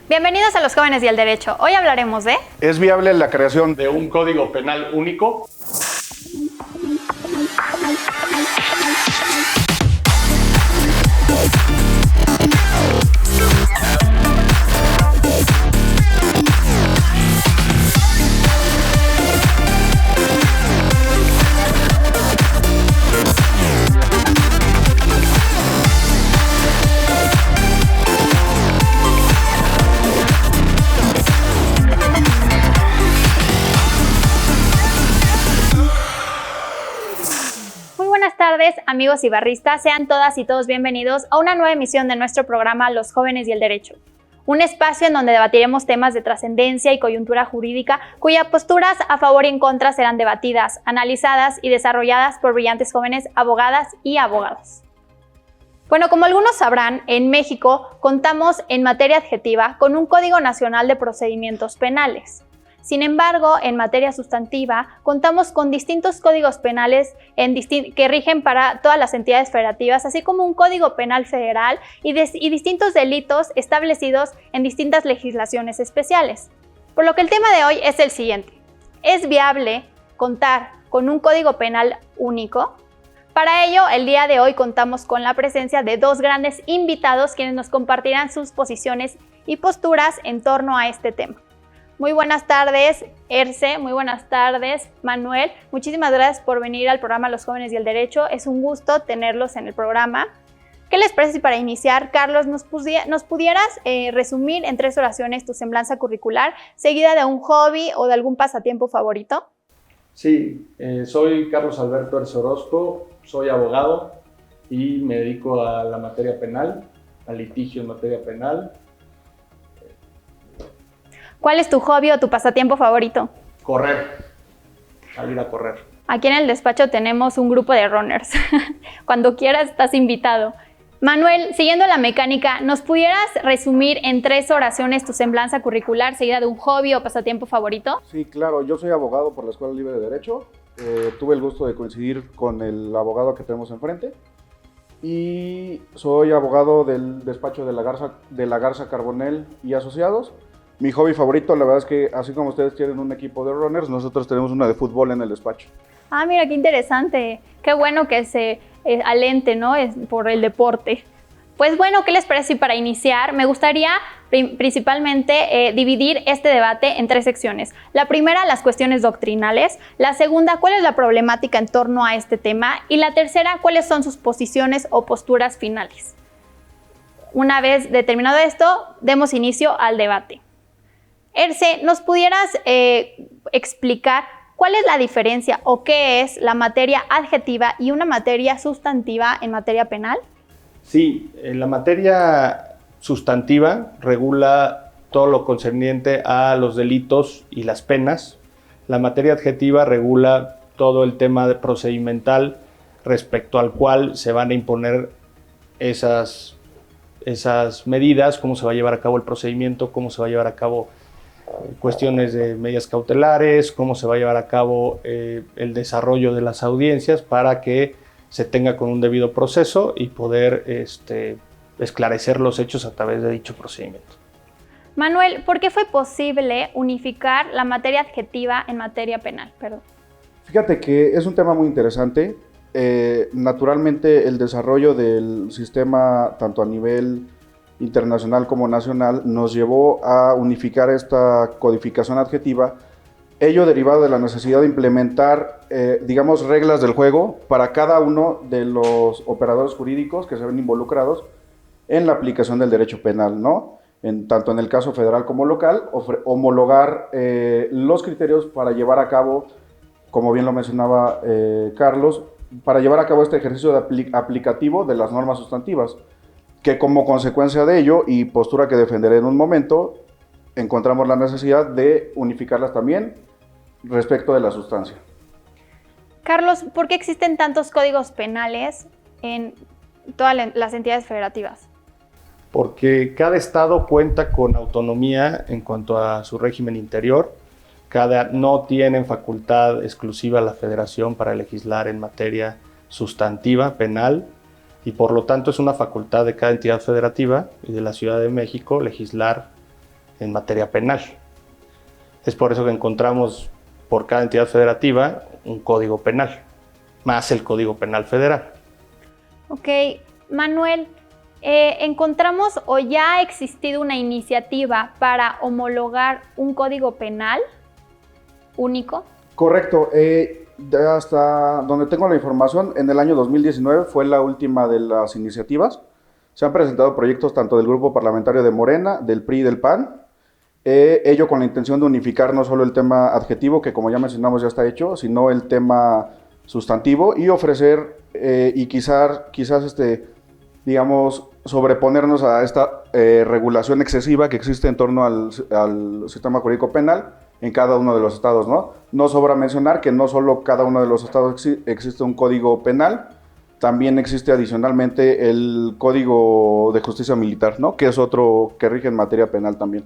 Bienvenidos a Los Jóvenes y el Derecho. Hoy hablaremos de... ¿Es viable la creación de un código penal único? Buenas tardes, amigos ibarristas, sean todas y todos bienvenidos a una nueva emisión de nuestro programa Los Jóvenes y el Derecho, un espacio en donde debatiremos temas de trascendencia y coyuntura jurídica cuyas posturas a favor y en contra serán debatidas, analizadas y desarrolladas por brillantes jóvenes abogadas y abogados. Bueno, como algunos sabrán, en México contamos en materia adjetiva con un Código Nacional de Procedimientos Penales. Sin embargo, en materia sustantiva, contamos con distintos códigos penales que rigen para todas las entidades federativas, así como un Código Penal Federal y distintos delitos establecidos en distintas legislaciones especiales. Por lo que el tema de hoy es el siguiente. ¿Es viable contar con un Código Penal único? Para ello, el día de hoy contamos con la presencia de dos grandes invitados quienes nos compartirán sus posiciones y posturas en torno a este tema. Muy buenas tardes, Erce, muy buenas tardes, Manuel. Muchísimas gracias por venir al programa Los Jóvenes y el Derecho. Es un gusto tenerlos en el programa. ¿Qué les parece si para iniciar, Carlos, nos pudieras resumir en 3 oraciones tu semblanza curricular, seguida de un hobby o de algún pasatiempo favorito? Sí, soy Carlos Alberto Erce Orozco, soy abogado y me dedico a la materia penal, al litigio en materia penal. ¿Cuál es tu hobby o tu pasatiempo favorito? Correr, salir a correr. Aquí en el despacho tenemos un grupo de runners. Cuando quieras estás invitado. Manuel, siguiendo la mecánica, ¿nos pudieras resumir en 3 oraciones tu semblanza curricular seguida de un hobby o pasatiempo favorito? Sí, claro. Yo soy abogado por la Escuela Libre de Derecho. Tuve el gusto de coincidir con el abogado que tenemos enfrente. Y soy abogado del despacho de la Garza Carbonell y Asociados. Mi hobby favorito, la verdad es que así como ustedes tienen un equipo de runners, nosotros tenemos una de fútbol en el despacho. Ah, mira, qué interesante. Qué bueno que se alente, ¿no? Por el deporte. Pues bueno, ¿qué les parece si para iniciar me gustaría principalmente dividir este debate en 3 secciones? La primera, las cuestiones doctrinales. La segunda, ¿cuál es la problemática en torno a este tema? Y la tercera, ¿cuáles son sus posiciones o posturas finales? Una vez determinado esto, demos inicio al debate. Erce, ¿nos pudieras explicar cuál es la diferencia o qué es la materia adjetiva y una materia sustantiva en materia penal? Sí, la materia sustantiva regula todo lo concerniente a los delitos y las penas. La materia adjetiva regula todo el tema procedimental respecto al cual se van a imponer esas medidas, cómo se va a llevar a cabo el procedimiento, cómo se va a llevar a cabo cuestiones de medidas cautelares, cómo se va a llevar a cabo el desarrollo de las audiencias para que se tenga con un debido proceso y poder esclarecer los hechos a través de dicho procedimiento. Manuel, ¿por qué fue posible unificar la materia adjetiva en materia penal? Perdón. Fíjate que es un tema muy interesante. Naturalmente el desarrollo del sistema, tanto a nivel internacional como nacional, nos llevó a unificar esta codificación adjetiva, ello derivado de la necesidad de implementar, reglas del juego para cada uno de los operadores jurídicos que se ven involucrados en la aplicación del derecho penal, ¿no? Tanto en el caso federal como local, homologar los criterios para llevar a cabo, como bien lo mencionaba Carlos, para llevar a cabo este ejercicio aplicativo de las normas sustantivas, que como consecuencia de ello, y postura que defenderé en un momento, encontramos la necesidad de unificarlas también respecto de la sustancia. Carlos, ¿por qué existen tantos códigos penales en todas las entidades federativas? Porque cada estado cuenta con autonomía en cuanto a su régimen interior. No tienen facultad exclusiva la federación para legislar en materia sustantiva, penal, y por lo tanto es una facultad de cada entidad federativa y de la Ciudad de México legislar en materia penal. Es por eso que encontramos por cada entidad federativa un código penal, más el Código Penal Federal. Ok, Manuel, ¿encontramos o ya ha existido una iniciativa para homologar un código penal único? Correcto. Hasta donde tengo la información, en el año 2019 fue la última de las iniciativas. Se han presentado proyectos tanto del Grupo Parlamentario de Morena, del PRI y del PAN, ello con la intención de unificar no solo el tema adjetivo, que como ya mencionamos ya está hecho, sino el tema sustantivo y ofrecer y quizás digamos, sobreponernos a esta regulación excesiva que existe en torno al sistema jurídico penal en cada uno de los estados, ¿no? No sobra mencionar que no solo cada uno de los estados existe un código penal, también existe adicionalmente el Código de Justicia Militar, ¿no? Que es otro que rige en materia penal también.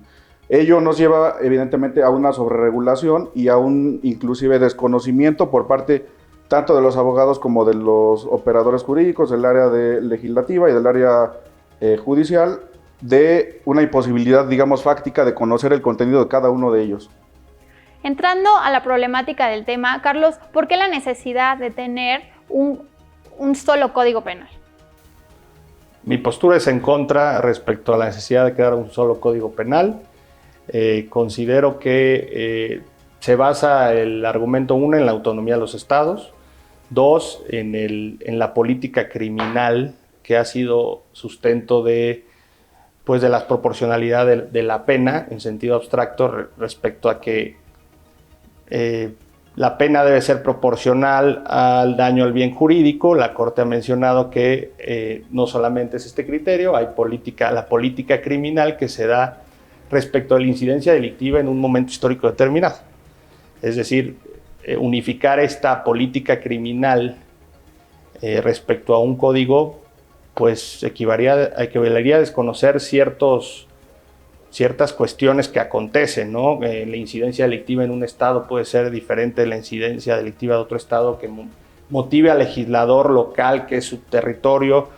Ello nos lleva evidentemente a una sobreregulación y a un inclusive desconocimiento por parte tanto de los abogados como de los operadores jurídicos del área legislativa y del área judicial, de una imposibilidad, digamos, fáctica de conocer el contenido de cada uno de ellos. Entrando a la problemática del tema, Carlos, ¿por qué la necesidad de tener un solo código penal? Mi postura es en contra respecto a la necesidad de crear un solo código penal. Considero que se basa el argumento 1 en la autonomía de los estados, 2 en la política criminal que ha sido sustento de la proporcionalidad de la pena en sentido abstracto respecto a que la pena debe ser proporcional al daño al bien jurídico. La Corte ha mencionado que no solamente es este criterio, hay la política criminal que se da respecto a la incidencia delictiva en un momento histórico determinado. Es decir, unificar esta política criminal respecto a un código, pues equivalería a desconocer ciertas cuestiones que acontecen, ¿no? La incidencia delictiva en un estado puede ser diferente de la incidencia delictiva de otro estado, que motive al legislador local, que es su territorio,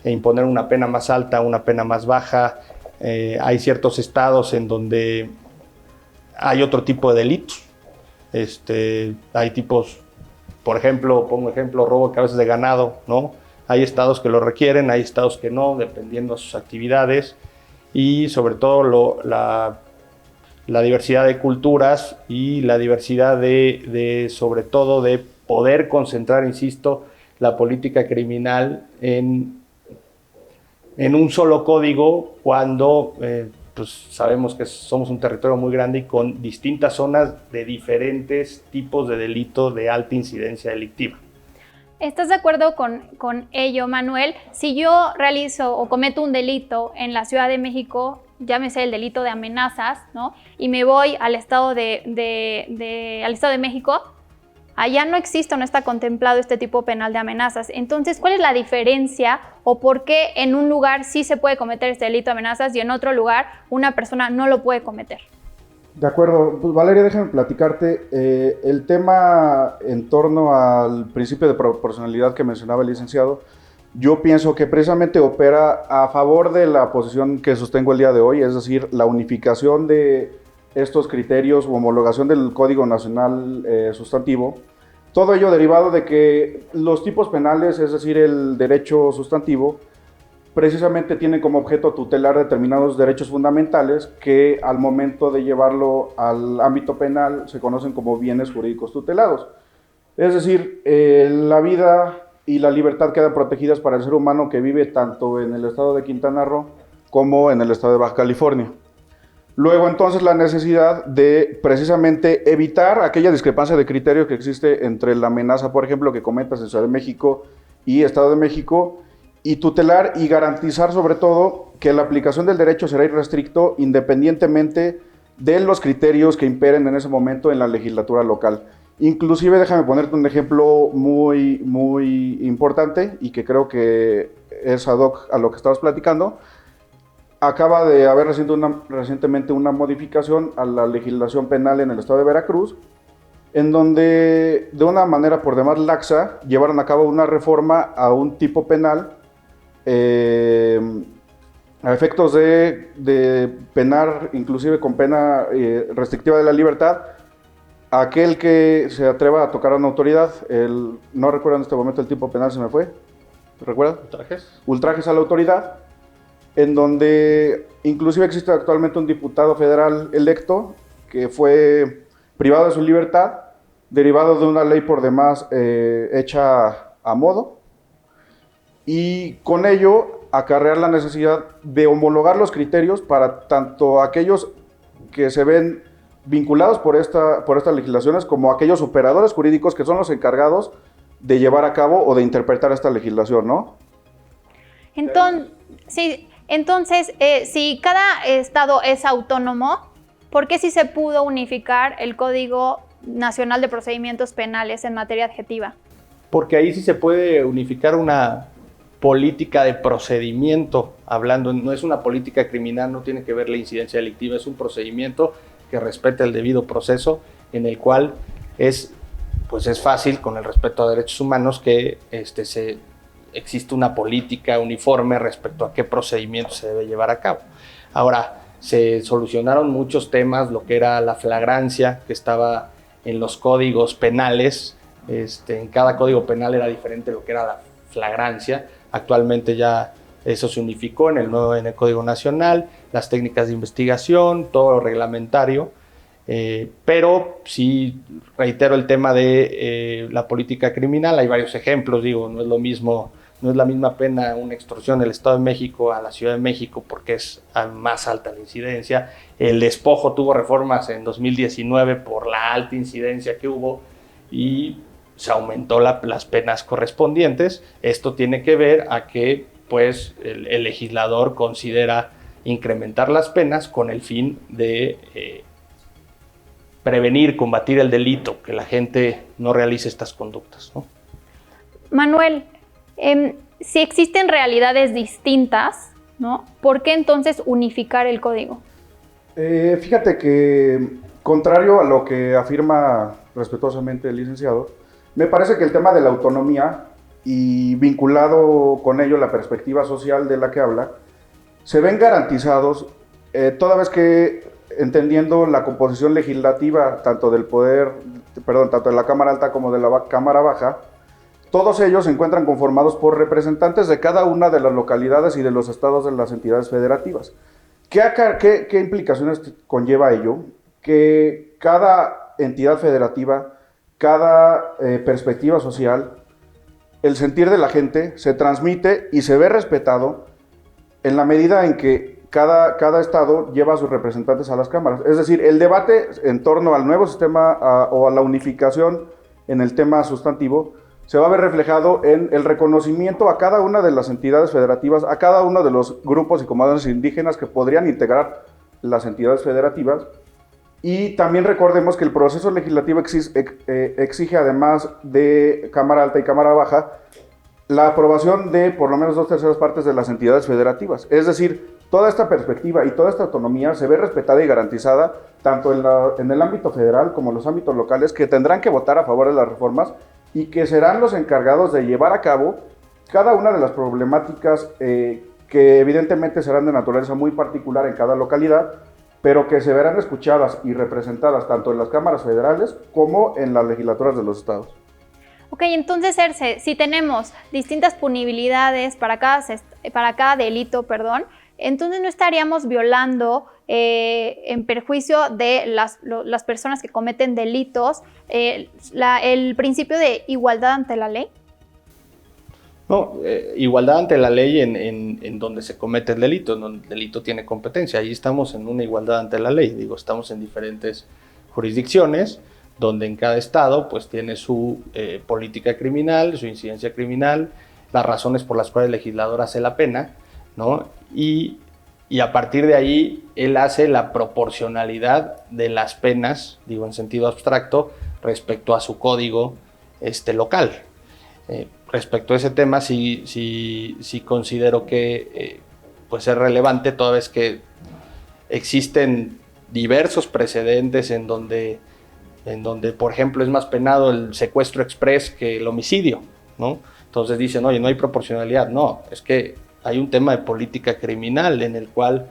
e imponer una pena más alta, una pena más baja. Hay ciertos estados en donde hay otro tipo de delitos. Hay tipos, pongo ejemplo, robo de cabezas de ganado, ¿no? Hay estados que lo requieren, hay estados que no, dependiendo de sus actividades, y sobre todo la diversidad de culturas y la diversidad sobre todo de poder concentrar, insisto, la política criminal en un solo código cuando pues sabemos que somos un territorio muy grande y con distintas zonas de diferentes tipos de delito de alta incidencia delictiva. ¿Estás de acuerdo con ello, Manuel? Si yo realizo o cometo un delito en la Ciudad de México, llámese el delito de amenazas, ¿no? Y me voy al Estado de México, allá no existe o no está contemplado este tipo penal de amenazas. Entonces, ¿cuál es la diferencia o por qué en un lugar sí se puede cometer este delito de amenazas y en otro lugar una persona no lo puede cometer? De acuerdo. Pues Valeria, déjame platicarte. El tema en torno al principio de proporcionalidad que mencionaba el licenciado, yo pienso que precisamente opera a favor de la posición que sostengo el día de hoy, es decir, la unificación de estos criterios o homologación del Código Nacional Sustantivo. Todo ello derivado de que los tipos penales, es decir, el derecho sustantivo, precisamente tienen como objeto tutelar determinados derechos fundamentales que al momento de llevarlo al ámbito penal se conocen como bienes jurídicos tutelados. Es decir, la vida y la libertad quedan protegidas para el ser humano que vive tanto en el estado de Quintana Roo como en el estado de Baja California. Luego, entonces, la necesidad de precisamente evitar aquella discrepancia de criterio que existe entre la amenaza, por ejemplo, que comentas en Ciudad de México y Estado de México, y tutelar y garantizar sobre todo que la aplicación del derecho será irrestricto independientemente de los criterios que imperen en ese momento en la legislatura local. Inclusive, déjame ponerte un ejemplo muy, muy importante y que creo que es ad hoc a lo que estabas platicando. Acaba de haber recientemente una modificación a la legislación penal en el estado de Veracruz, en donde de una manera por demás laxa llevaron a cabo una reforma a un tipo penal a efectos de penar, inclusive con pena restrictiva de la libertad, a aquel que se atreva a tocar a una autoridad. No recuerdo en este momento el tipo penal, se me fue. ¿Recuerdas? ¿Ultrajes? Ultrajes a la autoridad, en donde inclusive existe actualmente un diputado federal electo que fue privado de su libertad, derivado de una ley por demás hecha a modo, y con ello acarrear la necesidad de homologar los criterios para tanto aquellos que se ven vinculados por estas legislaciones como aquellos operadores jurídicos que son los encargados de llevar a cabo o de interpretar esta legislación, ¿no? Entonces, si cada estado es autónomo, ¿por qué sí se pudo unificar el Código Nacional de Procedimientos Penales en materia adjetiva? Porque ahí sí se puede unificar una política de procedimiento, hablando, no es una política criminal, no tiene que ver la incidencia delictiva, es un procedimiento que respete el debido proceso, en el cual es fácil, con el respeto a derechos humanos, que existe una política uniforme respecto a qué procedimiento se debe llevar a cabo. Ahora, se solucionaron muchos temas, lo que era la flagrancia, que estaba en los códigos penales. En cada código penal era diferente lo que era la flagrancia. Actualmente ya eso se unificó en el Código Nacional, las técnicas de investigación, todo lo reglamentario. Pero sí reitero el tema de la política criminal. Hay varios ejemplos, no es la misma pena una extorsión del Estado de México a la Ciudad de México, porque es más alta la incidencia. El despojo tuvo reformas en 2019 por la alta incidencia que hubo y se aumentó las penas correspondientes. Esto tiene que ver a que el legislador considera incrementar las penas con el fin de prevenir, combatir el delito, que la gente no realice estas conductas, ¿no? Manuel, si existen realidades distintas, ¿no? ¿Por qué entonces unificar el código? Fíjate que, contrario a lo que afirma respetuosamente el licenciado, me parece que el tema de la autonomía y vinculado con ello la perspectiva social de la que habla, se ven garantizados toda vez que, entendiendo la composición legislativa tanto de la Cámara Alta como de la Cámara Baja, todos ellos se encuentran conformados por representantes de cada una de las localidades y de los estados de las entidades federativas. ¿Qué implicaciones conlleva ello? Que cada entidad federativa, cada perspectiva social, el sentir de la gente se transmite y se ve respetado en la medida en que cada estado lleva a sus representantes a las cámaras. Es decir, el debate en torno al nuevo sistema o a la unificación en el tema sustantivo se va a ver reflejado en el reconocimiento a cada una de las entidades federativas, a cada uno de los grupos y comunidades indígenas que podrían integrar las entidades federativas. Y también recordemos que el proceso legislativo exige, además de Cámara Alta y Cámara Baja, la aprobación de por lo menos 2/3 partes de las entidades federativas. Es decir, toda esta perspectiva y toda esta autonomía se ve respetada y garantizada tanto en el ámbito federal como en los ámbitos locales, que tendrán que votar a favor de las reformas y que serán los encargados de llevar a cabo cada una de las problemáticas que evidentemente serán de naturaleza muy particular en cada localidad, pero que se verán escuchadas y representadas tanto en las cámaras federales como en las legislaturas de los estados. Ok, entonces, Erce, si tenemos distintas punibilidades para cada delito, entonces no estaríamos violando en perjuicio de las personas que cometen delitos el principio de igualdad ante la ley. No, igualdad ante la ley en donde se comete el delito, en donde el delito tiene competencia. Ahí estamos en una igualdad ante la ley. Estamos en diferentes jurisdicciones, donde en cada estado tiene su política criminal, su incidencia criminal, las razones por las cuales el legislador hace la pena, ¿no? Y a partir de ahí, él hace la proporcionalidad de las penas, en sentido abstracto, respecto a su código local. Respecto a ese tema, sí considero que es relevante, toda vez que existen diversos precedentes en donde, por ejemplo, es más penado el secuestro exprés que el homicidio, ¿no? Entonces dicen, oye, no hay proporcionalidad. No, es que hay un tema de política criminal en el cual,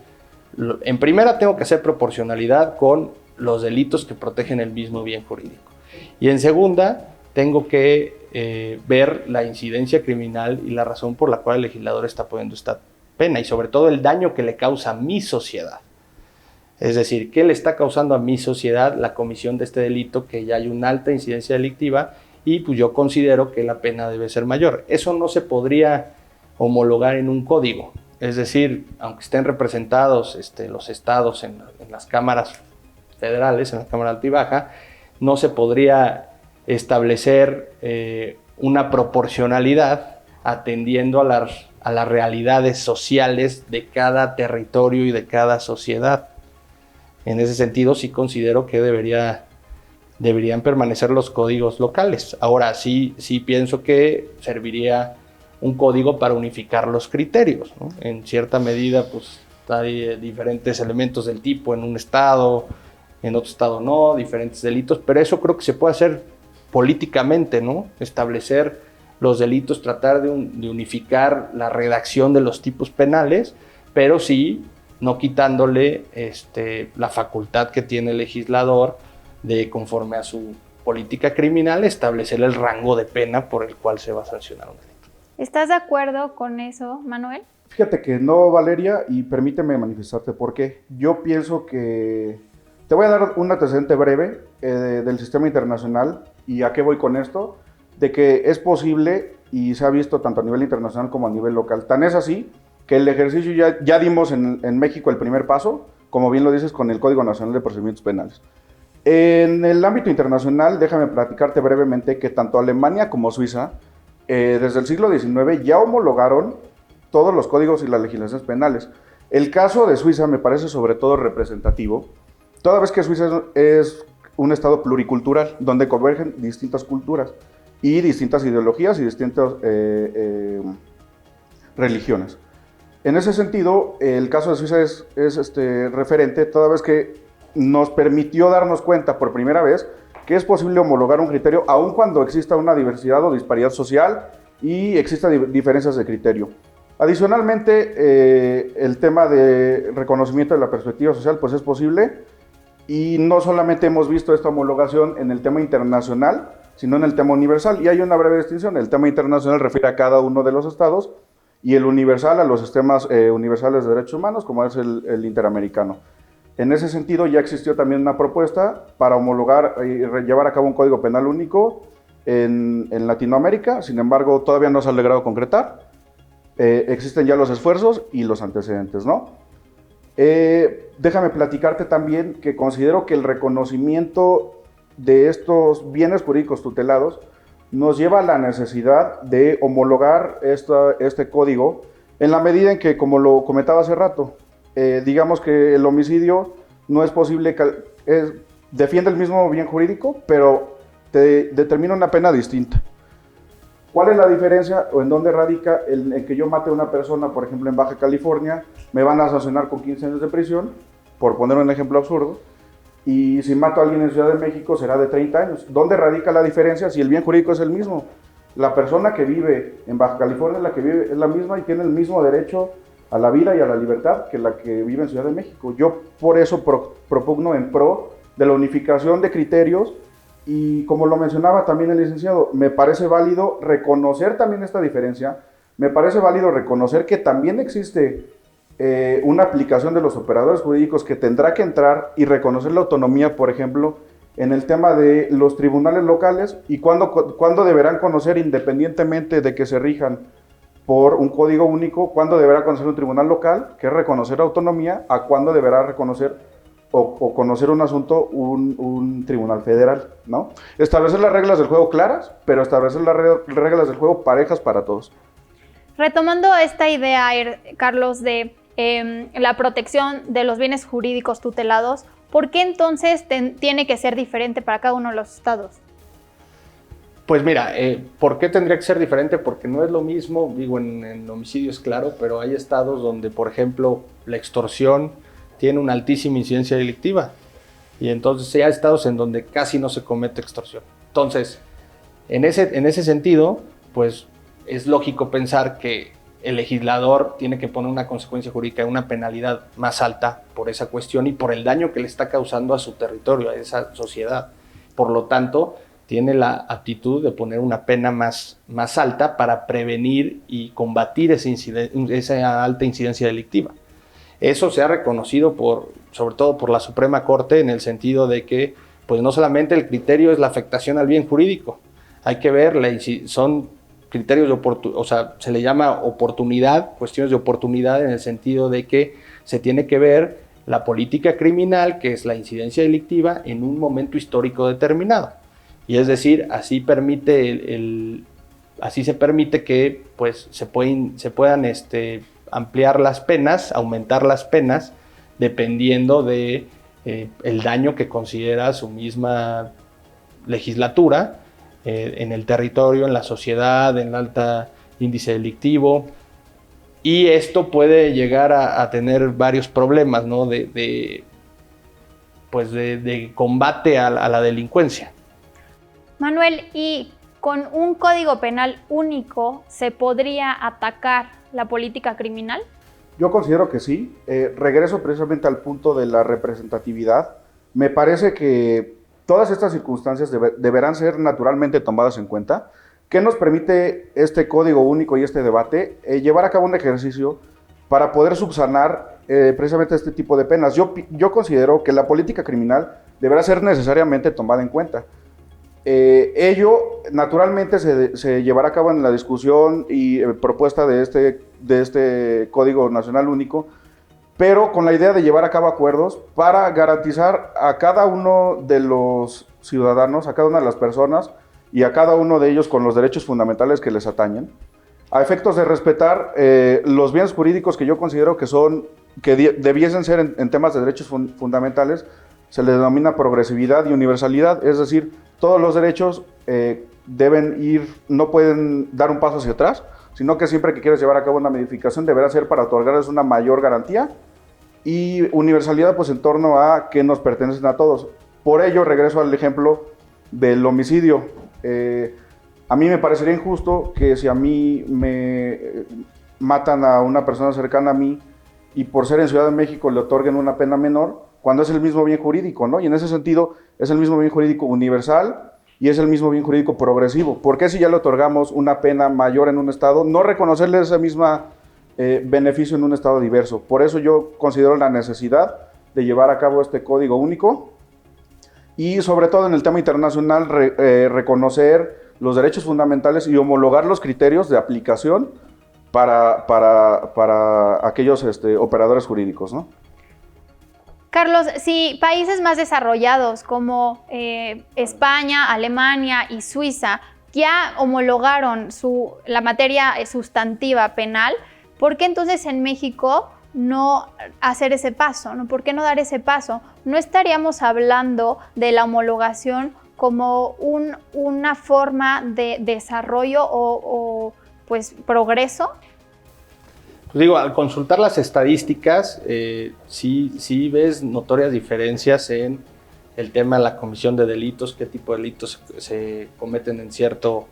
en primera, tengo que hacer proporcionalidad con los delitos que protegen el mismo bien jurídico. Y en segunda, tengo que ver la incidencia criminal y la razón por la cual el legislador está poniendo esta pena, y sobre todo el daño que le causa a mi sociedad. Es decir, ¿qué le está causando a mi sociedad la comisión de este delito, que ya hay una alta incidencia delictiva? Y pues yo considero que la pena debe ser mayor. Eso no se podría homologar en un código. Es decir, aunque estén representados los estados en las cámaras federales, en la Cámara Alta y Baja, no se podría establecer una proporcionalidad atendiendo a las realidades sociales de cada territorio y de cada sociedad. En ese sentido, sí considero que deberían permanecer los códigos locales. Ahora, sí pienso que serviría un código para unificar los criterios, ¿no? En cierta medida, pues, hay diferentes elementos del tipo en un estado, en otro estado no, diferentes delitos, pero eso creo que se puede hacer políticamente, ¿no? Establecer los delitos, tratar de unificar la redacción de los tipos penales, pero sí no quitándole la facultad que tiene el legislador de, conforme a su política criminal, establecer el rango de pena por el cual se va a sancionar un delito. ¿Estás de acuerdo con eso, Manuel? Fíjate que no, Valeria, y permíteme manifestarte por qué. Yo pienso que... Te voy a dar un antecedente breve del sistema internacional, y a qué voy con esto, de que es posible, y se ha visto tanto a nivel internacional como a nivel local. Tan es así que el ejercicio ya dimos en México el primer paso, como bien lo dices, con el Código Nacional de Procedimientos Penales. En el ámbito internacional, déjame platicarte brevemente que tanto Alemania como Suiza, desde el siglo XIX, ya homologaron todos los códigos y las legislaciones penales. El caso de Suiza me parece sobre todo representativo, toda vez que Suiza es un estado pluricultural, donde convergen distintas culturas y distintas ideologías y distintas religiones. En ese sentido, el caso de Suiza es referente, toda vez que nos permitió darnos cuenta por primera vez que es posible homologar un criterio aun cuando exista una diversidad o disparidad social y existan diferencias de criterio. Adicionalmente, el tema de reconocimiento de la perspectiva social pues es posible, y no solamente hemos visto esta homologación en el tema internacional, sino en el tema universal, y hay una breve distinción. El tema internacional refiere a cada uno de los estados, y el universal a los sistemas universales de derechos humanos, como es el interamericano. En ese sentido, ya existió también una propuesta para homologar y llevar a cabo un código penal único en Latinoamérica. Sin embargo, todavía no se ha logrado concretar. Existen ya los esfuerzos y los antecedentes, ¿no? Déjame platicarte también que considero que el reconocimiento de estos bienes jurídicos tutelados nos lleva a la necesidad de homologar este código en la medida en que, como lo comentaba hace rato, digamos que el homicidio no es posible, defiende el mismo bien jurídico, pero te determina una pena distinta. ¿Cuál es la diferencia o en dónde radica en que yo mate a una persona, por ejemplo, en Baja California, me van a sancionar con 15 años de prisión, por poner un ejemplo absurdo, y si mato a alguien en Ciudad de México será de 30 años? ¿Dónde radica la diferencia si el bien jurídico es el mismo? La persona que vive en Baja California es la misma y tiene el mismo derecho a la vida y a la libertad que la que vive en Ciudad de México. Yo por eso propugno en pro de la unificación de criterios, y como lo mencionaba también el licenciado, me parece válido reconocer también esta diferencia, me parece válido reconocer que también existe una aplicación de los operadores jurídicos que tendrá que entrar y reconocer la autonomía, por ejemplo, en el tema de los tribunales locales, y cuándo deberán conocer, independientemente de que se rijan por un código único, cuándo deberá conocer un tribunal local, que es reconocer autonomía, a cuándo deberá reconocer o conocer un asunto un tribunal federal, ¿no? Establecer las reglas del juego claras, pero establecer las reglas del juego parejas para todos. Retomando esta idea, Carlos, de la protección de los bienes jurídicos tutelados, ¿por qué entonces tiene que ser diferente para cada uno de los estados? Pues mira, ¿por qué tendría que ser diferente? Porque no es lo mismo, digo, en homicidios, claro, pero hay estados donde, por ejemplo, la extorsión tiene una altísima incidencia delictiva, y entonces hay estados en donde casi no se comete extorsión. Entonces, en ese sentido, pues es lógico pensar que el legislador tiene que poner una consecuencia jurídica, una penalidad más alta por esa cuestión y por el daño que le está causando a su territorio, a esa sociedad. Por lo tanto, tiene la aptitud de poner una pena más alta para prevenir y combatir esa alta incidencia delictiva. Eso se ha reconocido sobre todo por la Suprema Corte, en el sentido de que pues no solamente el criterio es la afectación al bien jurídico, hay que ver, son criterios de oportunidad, o sea, se le llama oportunidad, cuestiones de oportunidad en el sentido de que se tiene que ver la política criminal, que es la incidencia delictiva, en un momento histórico determinado. Y es decir, así se permite que pues, se puedan ampliar las penas, aumentar las penas, dependiendo de el daño que considera su misma legislatura en el territorio, en la sociedad, en el alto índice delictivo. Y esto puede llegar a tener varios problemas, ¿no? de combate a la delincuencia. Manuel, ¿y con un código penal único se podría atacar la política criminal? Yo considero que sí. Regreso precisamente al punto de la representatividad. Me parece que todas estas circunstancias deberán ser naturalmente tomadas en cuenta. ¿Qué nos permite este código único y este debate? Llevar a cabo un ejercicio para poder subsanar precisamente este tipo de penas. Yo considero que la política criminal deberá ser necesariamente tomada en cuenta. Ello naturalmente se llevará a cabo en la discusión y propuesta de este Código Nacional Único, pero con la idea de llevar a cabo acuerdos para garantizar a cada uno de los ciudadanos, a cada una de las personas y a cada uno de ellos con los derechos fundamentales que les atañen, a efectos de respetar los bienes jurídicos que yo considero que debiesen ser en temas de derechos fundamentales. Se le denomina progresividad y universalidad, es decir, todos los derechos no pueden dar un paso hacia atrás, sino que siempre que quieras llevar a cabo una modificación deberá ser para otorgarles una mayor garantía, y universalidad pues en torno a que nos pertenecen a todos. Por ello regreso al ejemplo del homicidio. A mí me parecería injusto que si a mí me matan a una persona cercana a mí y por ser en Ciudad de México le otorguen una pena menor, cuando es el mismo bien jurídico, ¿no? Y en ese sentido es el mismo bien jurídico universal y es el mismo bien jurídico progresivo. ¿Por qué si ya le otorgamos una pena mayor en un estado, no reconocerle ese mismo beneficio en un estado diverso? Por eso yo considero la necesidad de llevar a cabo este código único y sobre todo en el tema internacional reconocer los derechos fundamentales y homologar los criterios de aplicación para aquellos operadores jurídicos, ¿no? Carlos, si países más desarrollados como España, Alemania y Suiza ya homologaron la materia sustantiva penal, ¿por qué entonces en México no hacer ese paso? ¿No? ¿Por qué no dar ese paso? ¿No estaríamos hablando de la homologación como una forma de desarrollo o pues progreso? Pues digo, al consultar las estadísticas, sí ves notorias diferencias en el tema de la comisión de delitos, qué tipo de delitos se cometen en cierto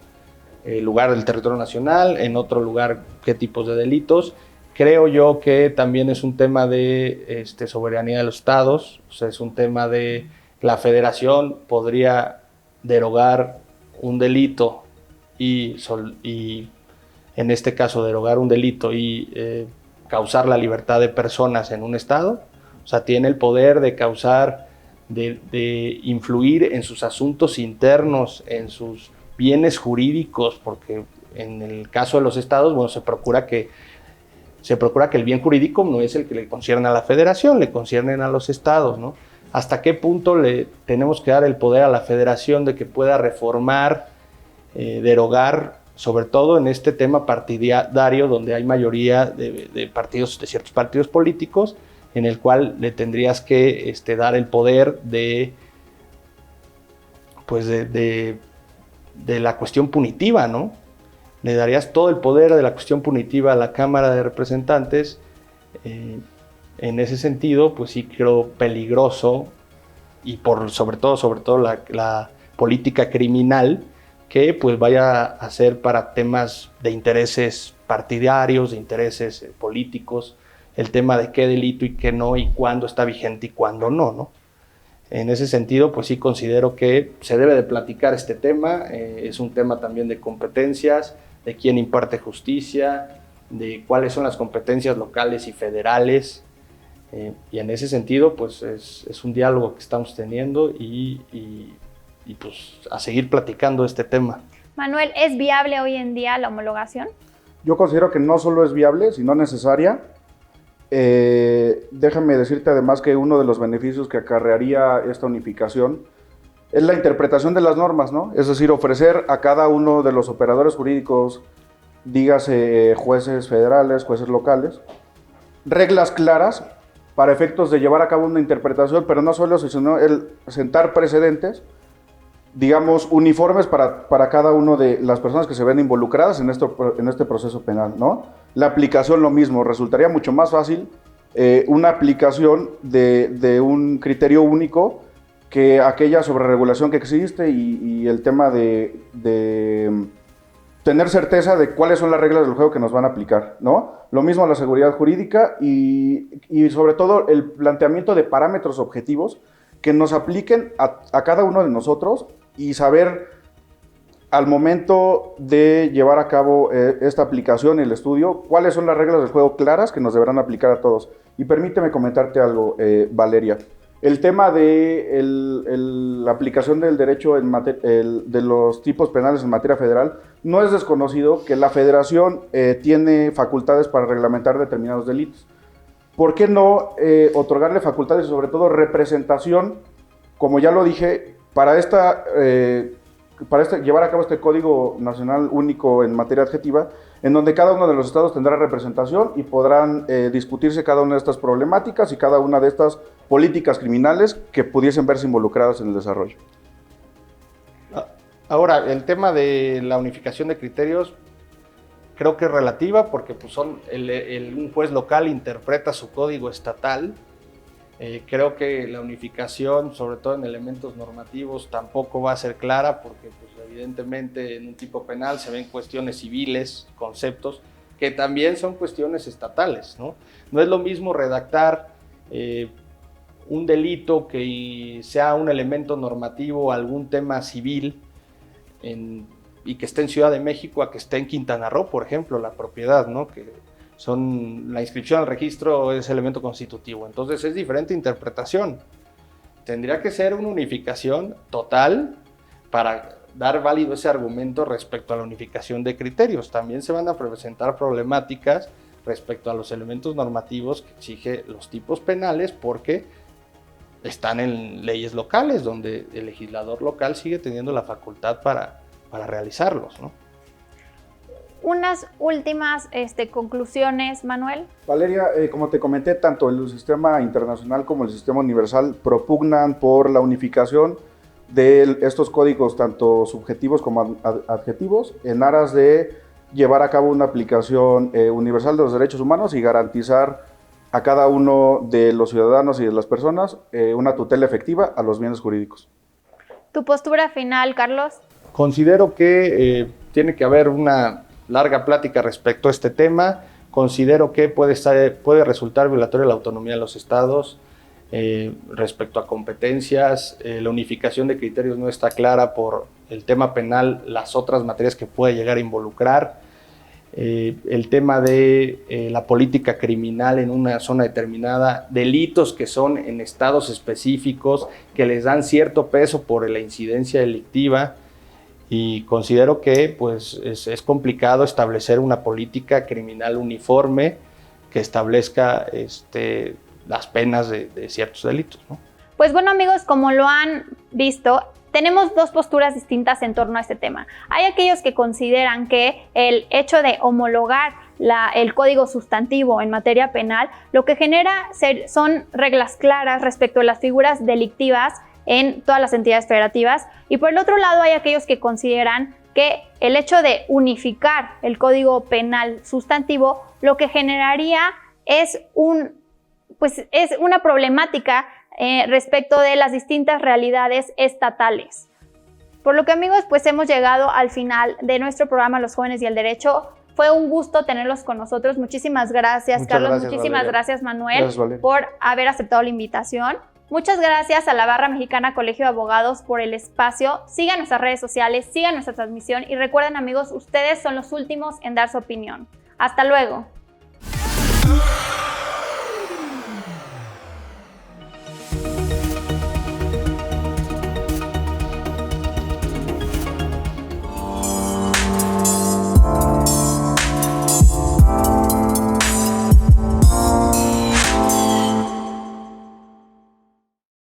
lugar del territorio nacional, en otro lugar qué tipos de delitos. Creo yo que también es un tema de soberanía de los estados, o sea, es un tema de la federación podría derogar un delito y en este caso derogar un delito y causar la libertad de personas en un estado. O sea, tiene el poder de causar, de influir en sus asuntos internos, en sus bienes jurídicos, porque en el caso de los estados, bueno, se procura que el bien jurídico no es el que le concierne a la federación, le conciernen a los estados, ¿no? ¿Hasta qué punto le tenemos que dar el poder a la federación de que pueda reformar, derogar, sobre todo en este tema partidario donde hay mayoría de ciertos partidos políticos, en el cual le tendrías que dar el poder de la cuestión punitiva, ¿no? Le darías todo el poder de la cuestión punitiva a la Cámara de Representantes. En ese sentido, pues sí creo peligroso, y sobre todo la política criminal, que pues vaya a ser para temas de intereses partidarios, de intereses políticos, el tema de qué delito y qué no, y cuándo está vigente y cuándo no, ¿no? En ese sentido, pues sí considero que se debe de platicar este tema, es un tema también de competencias, de quién imparte justicia, de cuáles son las competencias locales y federales, y en ese sentido, pues es un diálogo que estamos teniendo y pues a seguir platicando este tema. Manuel, ¿es viable hoy en día la homologación? Yo considero que no solo es viable, sino necesaria. Déjame decirte además que uno de los beneficios que acarrearía esta unificación es la interpretación de las normas, ¿no? Es decir, ofrecer a cada uno de los operadores jurídicos, dígase jueces federales, jueces locales, reglas claras para efectos de llevar a cabo una interpretación, pero no solo eso, sino el sentar precedentes, digamos, uniformes para cada una de las personas que se ven involucradas en este proceso penal, ¿no? La aplicación lo mismo, resultaría mucho más fácil una aplicación de un criterio único que aquella sobreregulación que existe y el tema de tener certeza de cuáles son las reglas del juego que nos van a aplicar, ¿no? Lo mismo la seguridad jurídica y sobre todo el planteamiento de parámetros objetivos que nos apliquen a cada uno de nosotros y saber al momento de llevar a cabo esta aplicación y el estudio, cuáles son las reglas del juego claras que nos deberán aplicar a todos. Y permíteme comentarte algo, Valeria. El tema de la aplicación del derecho de los tipos penales en materia federal, no es desconocido que la Federación tiene facultades para reglamentar determinados delitos. ¿Por qué no otorgarle facultades y sobre todo representación, como ya lo dije, para llevar a cabo este Código Nacional Único en materia adjetiva, en donde cada uno de los estados tendrá representación y podrán discutirse cada una de estas problemáticas y cada una de estas políticas criminales que pudiesen verse involucradas en el desarrollo? Ahora, el tema de la unificación de criterios creo que es relativa porque pues, un juez local interpreta su código estatal. Creo que la unificación, sobre todo en elementos normativos, tampoco va a ser clara porque pues, evidentemente en un tipo penal se ven cuestiones civiles, conceptos, que también son cuestiones estatales, ¿no? No es lo mismo redactar un delito que sea un elemento normativo, algún tema civil, y que esté en Ciudad de México a que esté en Quintana Roo, por ejemplo, la propiedad, ¿no? Que la inscripción al registro es elemento constitutivo, entonces es diferente interpretación. Tendría que ser una unificación total para dar válido ese argumento respecto a la unificación de criterios. También se van a presentar problemáticas respecto a los elementos normativos que exige los tipos penales porque están en leyes locales, donde el legislador local sigue teniendo la facultad para realizarlos, ¿no? Unas últimas conclusiones, Manuel. Valeria, como te comenté, tanto el sistema internacional como el sistema universal propugnan por la unificación de estos códigos, tanto subjetivos como adjetivos, en aras de llevar a cabo una aplicación universal de los derechos humanos y garantizar a cada uno de los ciudadanos y de las personas una tutela efectiva a los bienes jurídicos. ¿Tu postura final, Carlos? Considero que tiene que haber una larga plática respecto a este tema. Considero que puede resultar violatoria la autonomía de los estados respecto a competencias. La unificación de criterios no está clara por el tema penal, las otras materias que puede llegar a involucrar. El tema de la política criminal en una zona determinada, delitos que son en estados específicos, que les dan cierto peso por la incidencia delictiva. Y considero que pues, es complicado establecer una política criminal uniforme que establezca las penas de ciertos delitos, ¿no? Pues bueno, amigos, como lo han visto, tenemos dos posturas distintas en torno a este tema. Hay aquellos que consideran que el hecho de homologar el código sustantivo en materia penal lo que genera son reglas claras respecto a las figuras delictivas en todas las entidades federativas, y por el otro lado hay aquellos que consideran que el hecho de unificar el Código Penal sustantivo lo que generaría es una problemática respecto de las distintas realidades estatales. Por lo que, amigos, pues hemos llegado al final de nuestro programa Los Jóvenes y el Derecho. Fue un gusto tenerlos con nosotros. Muchísimas gracias, Muchas Carlos. gracias, Muchísimas Valeria. gracias, Manuel, Gracias, Valeria. por haber aceptado la invitación. Muchas gracias a la Barra Mexicana Colegio de Abogados por el espacio. Sigan nuestras redes sociales, sigan nuestra transmisión y recuerden, amigos, ustedes son los últimos en dar su opinión. Hasta luego.